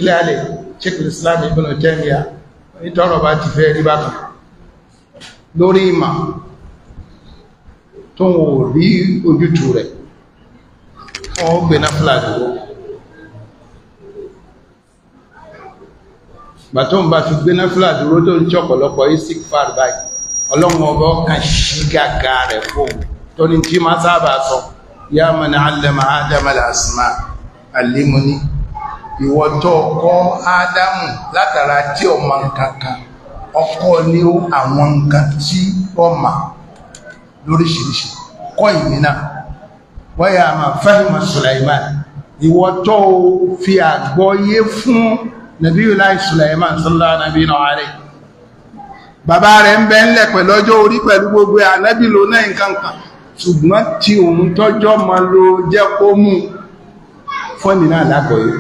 clearly Sheikhul Islam Ibn Taymiyyah nítorọ̀ bá ti fẹ́ rí bákan lórí ìmọ̀ tó wò rí ojútùú rẹ̀ wọ́n gbé náà fúlàdì bàtọ́ ń bá fi gbé náà fúlàdì ró tó ń tí ọ̀pọ̀lọpọ̀ istighfar báyìí ọlọ́run ọba kan ṣí gàgà rẹ̀ fóun tó ní tí máa sábà sọ ya man allama Adama al-asma allimuni ìwọ tó kọ́ Ádámù látara tí ọmọ kankan ọkọ̀ ní àwọn nǹkan tí ó mà lóríṣiríṣi kọ́ ìmìnà wáyà máa fahima Sulaiman ìwọ tó fi àgbọ́yé fún Nabiyullahi Sulaiman sallallahu nabiyina alayhi bàbá rẹ̀ ń bẹ ńlẹ̀ pẹ̀lú ọjọ́ orí pẹ̀lú gbogbo ànábì ló náà nǹkan kan ṣùgbọ́n tí òun tọ́jọ́ mọ́ ló jẹ́ kó mú fọ́nì náà lágbọ́yé